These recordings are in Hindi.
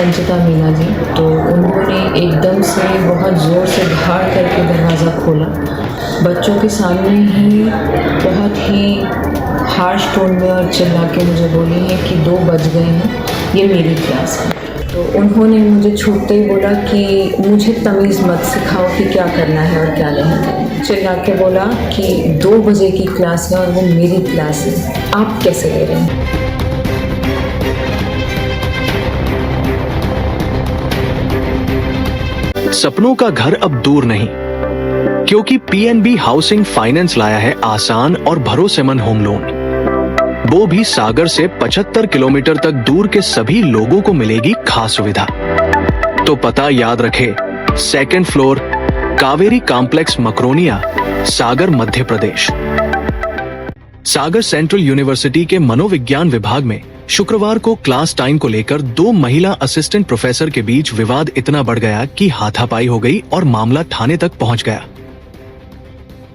संचिता मीना जी। तो उन्होंने एकदम से बहुत ज़ोर से धाड़ करके दरवाज़ा खोला, बच्चों के सामने ही बहुत ही हार्श टोन में और चिल्ला के मुझे बोली है कि 2 बज गए हैं, ये मेरी क्लास है। तो उन्होंने मुझे छूटते ही बोला कि मुझे तमीज़ मत सिखाओ कि क्या करना है और क्या नहीं। चिल्ला के बोला कि 2 बजे की क्लास है और वो मेरी क्लास है, आप कैसे ले रहे हैं। सपनों का घर अब दूर नहीं, क्योंकि पीएनबी हाउसिंग फाइनेंस लाया है आसान और भरोसेमंद होम लोन। वो भी सागर से 75 किलोमीटर तक दूर के सभी लोगों को मिलेगी खास सुविधा। तो पता याद रखे, 2nd floor, Kaveri complex, Makronia, Sagar, Madhya Pradesh. Sagar central university के मनोविज्ञान विभाग में शुक्रवार को क्लास टाइम को लेकर 2 महिला असिस्टेंट प्रोफेसर के बीच विवाद इतना बढ़ गया कि हाथापाई हो गई और मामला थाने तक पहुंच गया।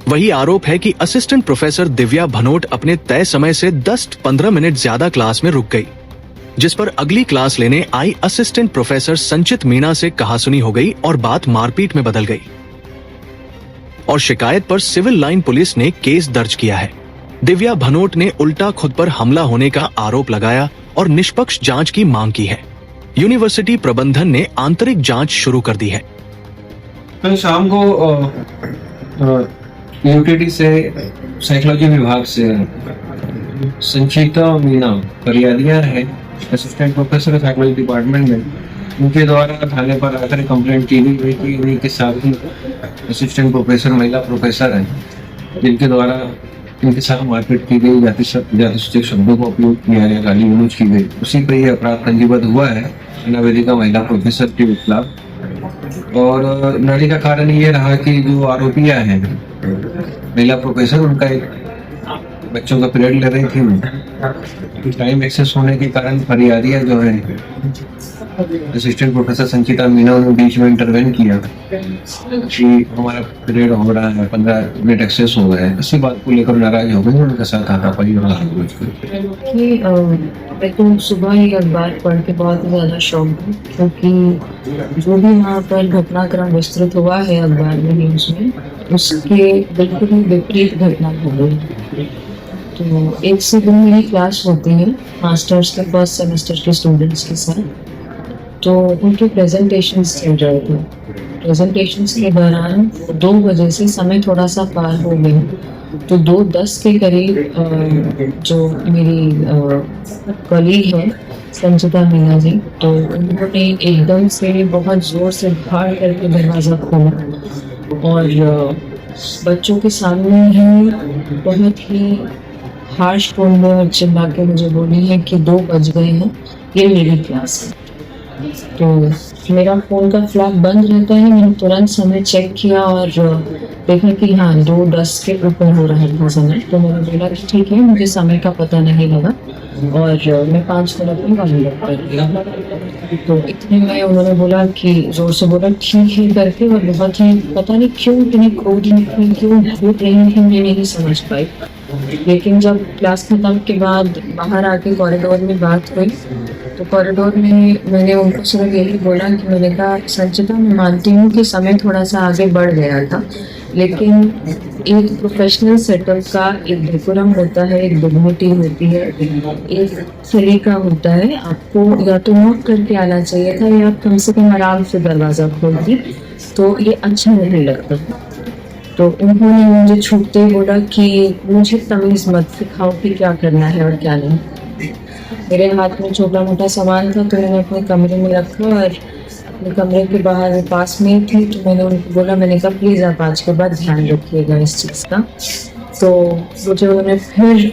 वही आरोप है कि असिस्टेंट प्रोफेसर दिव्या भनोट अपने तय समय से 10-15 मिनट ज्यादा क्लास में रुक गई, जिस पर अगली क्लास लेने आई असिस्टेंट प्रोफेसर संचित मीणा से कहासुनी हो गई और बात मारपीट में बदल गई। और शिकायत पर सिविल लाइन पुलिस ने केस दर्ज किया है। दिव्या भनोट ने उल्टा खुद पर हमला होने का आरोप लगाया और निष्पक्ष जांच की मांग की है। यूनिवर्सिटी प्रबंधन ने आंतरिक जांच शुरू कर दी है। कल शाम को यूटीटी से साइकोलॉजी विभाग से संचिता मीना फरियादियां है, असिस्टेंट प्रोफेसर साइकोलॉजी डिपार्टमेंट में, उनके द्वारा थाने पर आकर कंप्लेंट की गई कि उन्हीं के साथ ही असिस्टेंट प्रोफेसर महिला प्रोफेसर हैं, जिनके द्वारा इनके साथ मारपीट की गई, जातिसूचक शब्दों का उपयोग किया गया, गाली गलौज की गई। उसी पर यह अपराध पंजीबद्ध हुआ है अनावेदिका महिला प्रोफेसर के खिलाफ। और लड़ाई का कारण ये रहा कि जो आरोपियां हैं महिला प्रोफेसर, उनका एक बच्चों का पीरियड ले रही थी, टाइम एक्सेस होने के कारण फरियादियां जो है असिस्टेंट प्रोफेसर संचिता मीना ने बीच में इंटरवेन किया कि हमारा पीरियड हो रहा है, 15 मिनट एक्सेस हो गए। इसी बात को लेकर नाराज हो गई, उनके साथ हाथापाई हो गई। मैं तो सुबह ही अखबार पढ़ के बहुत ही ज़्यादा शौक हूँ, क्योंकि जो भी वहाँ पर घटनाक्रम विस्तृत हुआ है अखबार में, न्यूज़ में, उसके बिल्कुल ही विपरीत घटना हो गई। तो 1 से 2 मेरी क्लास होती है मास्टर्स के फर्स्ट सेमेस्टर के स्टूडेंट्स के साथ। तो उनके प्रेजेंटेशंस चल रहे थे। प्रेजेंटेशंस के दौरान 2 बजे से समय थोड़ा सा पार हो गया, तो 2:10 के करीब जो मेरी कलीग है संचिता मीना जी, तो उन्होंने एकदम से बहुत ज़ोर से धाड़ करके दरवाज़ा खोला और बच्चों के सामने ही बहुत ही हार्श टोन में और चिल्ला के मुझे बोली है कि 2 बज गए हैं, ये मेरी क्लास है। तो मेरा फ़ोन का फ्लैग बंद रहता है, मैंने तुरंत समय चेक किया और देखा कि हाँ 2:10 के ऊपर हो रहा था समय। तो मैंने बोला कि ठीक है, मुझे समय का पता नहीं लगा और मैं 5 मिनट में वहीं कर दिया। तो इतने में उन्होंने बोला कि ज़ोर से बोला ठीक है करके, और बहुत ही पता नहीं क्यों इतनी क्रोध निकली, क्यों घूट रही थी, मैं नहीं समझ पाई। लेकिन जब क्लास खत्म के बाद बाहर आके कॉरिडोर में बात हुई, तो कॉरिडोर में मैंने उनको सिर्फ यही बोला कि मैंने कहा संचिता, मैं मानती हूँ कि समय थोड़ा सा आगे बढ़ गया था, लेकिन एक प्रोफेशनल सेटअप का एक डेकोरम होता है, एक डिग्निटी होती है, एक तरीका होता है। आपको या तो नोट करके आना चाहिए था या कम से कम आराम से दरवाज़ा खोलती, तो ये अच्छा नहीं लगता। तो उन्होंने मुझे छूटते ही बोला कि मुझे तमीज़ मत सिखाओ कि क्या करना है और क्या नहीं। मेरे हाथ में छोटा मोटा सामान था, तो मैंने अपने कमरे में रखा और अपने कमरे के बाहर पास में ही थी, तो मैंने उनको बोला, मैंने कहा प्लीज़ आप आज के बाद ध्यान रखिएगा इस चीज़ का। तो मुझे उन्होंने फिर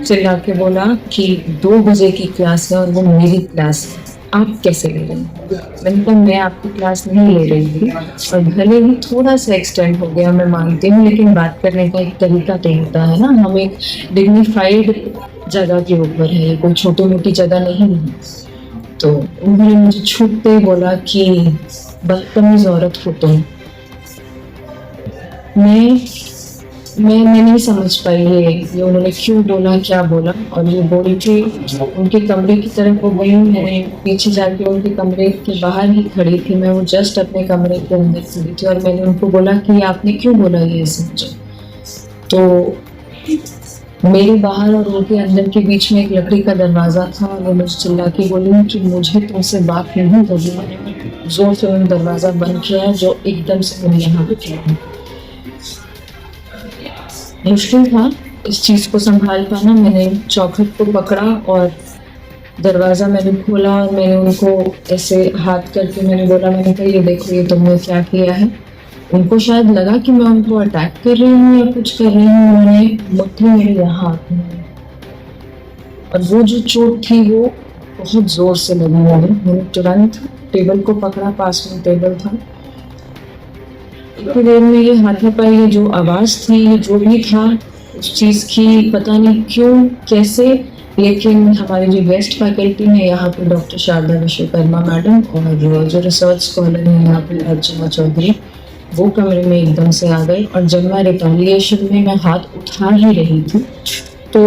चिल्ला के बोला कि 2 बजे की क्लास है और वो मेरी क्लास है, आप कैसे ले रहे हैं। मैंने कहा मैं आपकी क्लास नहीं ले रही थी, और भले ही थोड़ा सा एक्सटेंड हो गया मैं मानती हूँ, लेकिन बात करने का एक तरीका तो होता है ना, हम एक डिग्निफाइड जगह के ऊपर है, कोई छोटी मोटी जगह नहीं है। तो उन्होंने मुझे छूटते ही बोला कि बदतमीज औरत हो तुम। मैं मैं नहीं समझ पाई ये उन्होंने क्यों बोला, क्या बोला। और ये बोल के उनके कमरे की तरफ वो गई, मैंने पीछे जाके उनके कमरे के बाहर ही खड़ी थी, मैं वो जस्ट अपने कमरे के अंदर खड़ी थी, और मैंने उनको बोला कि आपने क्यों बोला ये ऐसे मुझे। तो मेरे बाहर और उनके अंदर के बीच में एक लकड़ी का दरवाज़ा था, और वो मुझे चिल्ला के बोली कि मुझे तुमसे बात नहीं करनी। मैंने ज़ोर से उन्होंने दरवाज़ा बंद किया, जो एकदम से मेरे यहाँ पे किया। मुश्किल था इस चीज़ को संभाल पाना। मैंने चौखट को पकड़ा और दरवाज़ा मैंने खोला, और मैंने उनको ऐसे हाथ करके मैंने बोला, मैंने कहा ये देखो ये तुमने क्या किया है। उनको शायद लगा कि मैं उनको अटैक कर रही हूँ या कुछ कर रही हूँ, उन्होंने मुट्ठी मेरे यहाँ हाथ में, और वो जो चोट थी वो बहुत ज़ोर से लगी मुझे। मैंने तुरंत टेबल को पकड़ा, पास में टेबल था। इतनी देर में ये हाथापाई, ये जो आवाज़ थी, ये जो भी था उस चीज़ की पता नहीं क्यों कैसे, लेकिन हमारी जो गेस्ट फैकल्टी है यहाँ पे डॉक्टर शारदा विश्वकर्मा मैडम, और जो रिसर्च स्कॉलर है यहाँ पे अर्चना चौधरी, वो कमरे में एकदम से आ गए। और जब मैं रिटेलिएशन में मैं हाथ उठा ही रही थी, तो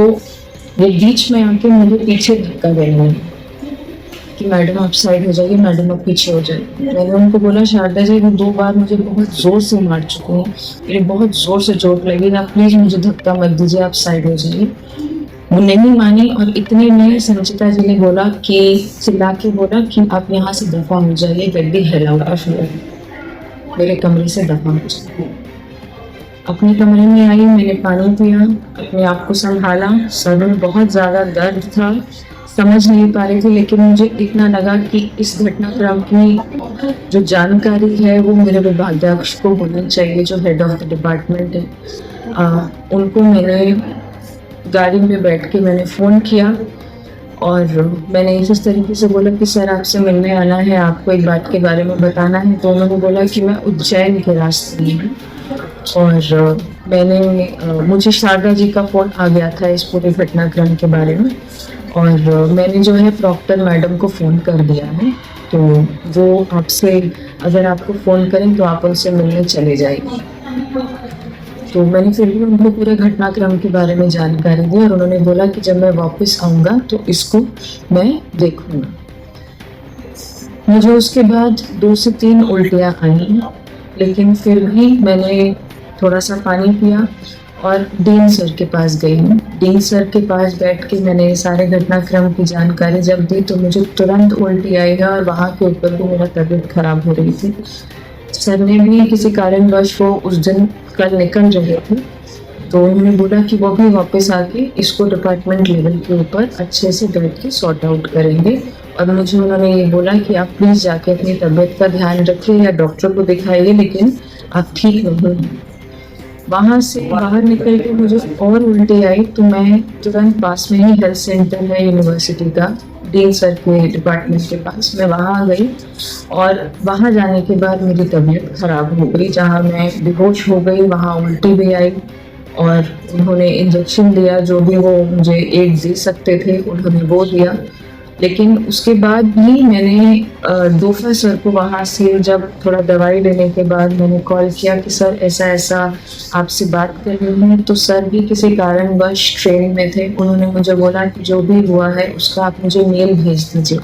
वो बीच में आके मुझे पीछे धक्का देने लगे कि मैडम आप साइड हो जाइए, मैडम आप पीछे हो जाइए। मैंने उनको बोला शारदा जी वो 2 बार मुझे बहुत ज़ोर से मार चुके हैं, मेरे बहुत ज़ोर से चोट लगी, आप प्लीज़ मुझे धक्का मत दीजिए, आप साइड हो जाइए। वो नहीं मानी, और इतने में संचिता जी ने बोला कि चिल्ला के बोला कि आप यहाँ से दफा हो जाइए, get the hell out of here, मेरे कमरे से दफा हो जाइए। अपने कमरे में आई, मैंने पानी पिया, अपने आप को संभाला। सर में बहुत ज़्यादा दर्द था, समझ नहीं पा रही थी, लेकिन मुझे इतना लगा कि इस घटनाक्रम की जो जानकारी है वो मेरे विभागाध्यक्ष को होनी चाहिए, जो हेड ऑफ द डिपार्टमेंट है। उनको मैंने गाड़ी में बैठ के मैंने फ़ोन किया, और मैंने इस तरीके से बोला कि सर आपसे मिलने आना है, आपको एक बात के बारे में बताना है। तो उन्होंने बोला कि मैं उज्जैन के रास्ते में हूँ, और मुझे शारदा जी का फ़ोन आ गया था इस पूरे घटनाक्रम के बारे में, और मैंने जो है प्रॉक्टर मैडम को फ़ोन कर दिया है, तो वो आपसे अगर आपको फ़ोन करें तो आप उनसे मिलने चले जाइए। तो मैंने फिर भी उनको पूरे घटनाक्रम के बारे में जानकारी दी, और उन्होंने बोला कि जब मैं वापस आऊँगा तो इसको मैं देखूँगा। मुझे उसके बाद 2 से 3 उल्टियाँ आई, लेकिन फिर भी मैंने थोड़ा सा पानी पिया और डीन सर के पास गई हूँ। डीन सर के पास बैठ के मैंने सारे घटनाक्रम की जानकारी जब दी, तो मुझे तुरंत उल्टी आई है, और वहाँ के ऊपर भी मेरा तबीयत खराब हो रही थी। सर ने भी किसी कारणवश वो उस दिन कल निकल रहे थे, तो उन्होंने बोला कि वो भी वापस आके इसको डिपार्टमेंट लेवल के ऊपर अच्छे से बैठ के सॉर्ट आउट करेंगे। और मुझे उन्होंने ये बोला कि आप प्लीज़ जाके अपनी तबीयत का ध्यान रखिए या डॉक्टर को दिखाइए, लेकिन आप ठीक नहीं हैं। वहाँ से बाहर निकल के मुझे और उल्टी आई, तो मैं तुरंत पास में ही हेल्थ सेंटर है यूनिवर्सिटी का, डीन सर के डिपार्टमेंट के पास, मैं वहाँ आ गई। और वहाँ जाने के बाद मेरी तबीयत ख़राब हो गई, जहाँ मैं बेहोश हो गई, वहाँ उल्टी भी आई, और उन्होंने इंजेक्शन दिया, जो भी वो मुझे एड दे सकते थे उन्होंने वो दिया। लेकिन उसके बाद भी मैंने दोफा सर को वहाँ से जब थोड़ा दवाई लेने के बाद मैंने कॉल किया कि सर ऐसा ऐसा आपसे बात कर रही हूँ, तो सर भी किसी कारणवश ट्रेन में थे। उन्होंने मुझे बोला कि जो भी हुआ है उसका आप मुझे मेल भेज दीजिए।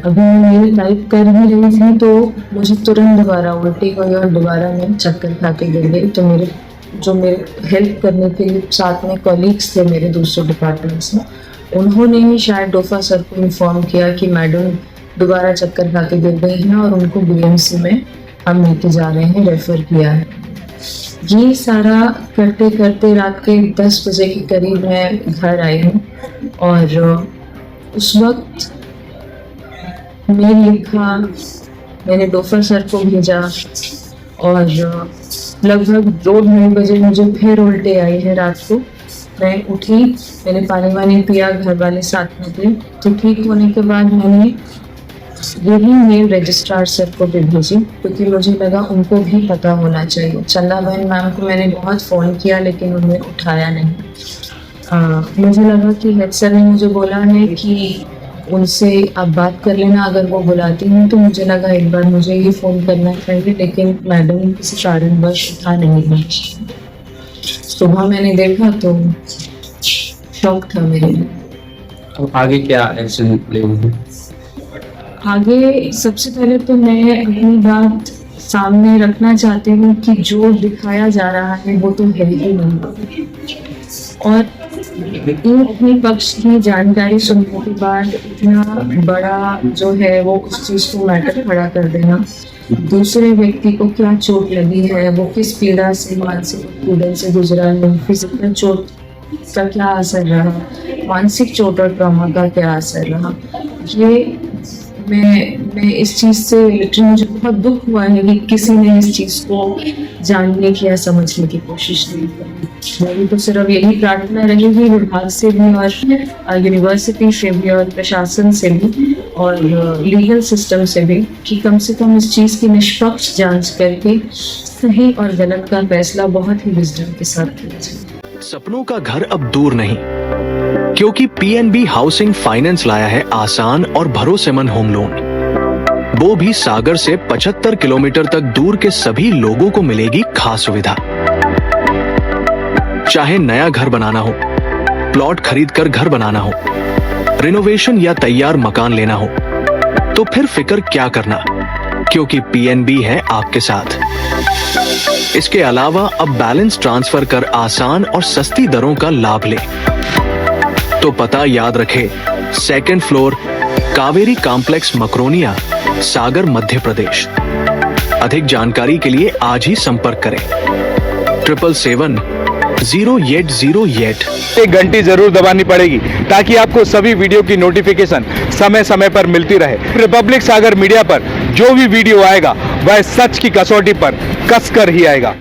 अभी मैं मेल टाइप कर ही रही थी, तो मुझे तुरंत दोबारा उल्टी हुई और दोबारा मैं चक्कर खा के गिर गई। तो मेरे हेल्प करने के लिए साथ में कॉलीग्स थे मेरे दूसरे डिपार्टमेंट से, उन्होंने ही शायद डोफा सर को इन्फॉर्म किया कि मैडम दोबारा चक्कर खा के गिर गई हैं और उनको बीएमसी में हम लेके जा रहे हैं, रेफर किया है। ये सारा करते करते रात के 10 बजे के करीब मैं घर आई हूँ, और उस वक्त मेल लिखा, मैंने डोफा सर को भेजा, और लगभग 2-2:30 बजे मुझे फिर उल्टे आई है रात को। मैं उठी, मैंने पानी वानी पिया, घर वाले साथ में थे, तो ठीक होने के बाद मैंने यही मेल रजिस्ट्रार सर को भी भेजी, क्योंकि मुझे लगा उनको भी पता होना चाहिए। चंदा बहन मैम को मैंने बहुत फ़ोन किया, लेकिन उन्होंने उठाया नहीं। मुझे लगा कि हेड सर ने मुझे बोला है कि उनसे आप बात कर लेना, अगर वो बुलाती हूँ तो मुझे लगा एक बार मुझे ही फ़ोन करना चाहिए, लेकिन मैडम किसी कारणवश उठा नहीं रही। सुबह मैंने देखा तो शौक था मेरे लिए। अब आगे क्या एक्शन लेंगे? आगे सबसे पहले तो मैं अपनी बात सामने रखना चाहती हूँ कि जो दिखाया जा रहा है वो तो है ही नहीं, और इन अपने पक्ष की जानकारी सुनने के बाद इतना बड़ा जो है वो उस चीज़ को मैटर खड़ा कर देना, दूसरे व्यक्ति को क्या चोट लगी है, वो किस पीड़ा से, मानसिक पीड़ा से गुजरा है, फिजिकल चोट का क्या असर रहा, मानसिक चोट और ट्रॉमा का क्या असर रहा, ये मैं इस चीज़ से लिटरली मुझे बहुत दुख हुआ है कि किसी ने इस चीज़ को जानने की या समझने की कोशिश नहीं की। मेरी तो सिर्फ यही प्रार्थना रहेगी विभाग से भी और यूनिवर्सिटी से भी और प्रशासन से भी और लीगल सिस्टम से भी कि कम से कम इस चीज़ की निष्पक्ष जांच करके सही और गलत का फैसला बहुत ही विजडम के साथ किया जाए। सपनों का घर अब दूर नहीं, क्योंकि पीएनबी हाउसिंग फाइनेंस लाया है आसान और भरोसेमंद होम लोन। वो भी सागर से 75 किलोमीटर तक दूर के सभी लोगों को मिलेगी खास सुविधा। चाहे नया घर बनाना हो, प्लॉट खरीदकर घर बनाना हो, रिनोवेशन या तैयार मकान लेना हो, तो फिर फिक्र क्या करना, क्योंकि पीएनबी है आपके साथ। इसके अलावा अब बैलेंस ट्रांसफर कर आसान और सस्ती दरों का लाभ ले। तो पता याद रखे, 2nd floor, Kaveri complex, Makronia, Sagar, Madhya Pradesh. अधिक जानकारी के लिए आज ही संपर्क करें 777-0808। एक घंटी जरूर दबानी पड़ेगी ताकि आपको सभी वीडियो की नोटिफिकेशन समय समय पर मिलती रहे। रिपब्लिक सागर मीडिया पर जो भी वीडियो आएगा वह सच की कसौटी पर कसकर ही आएगा।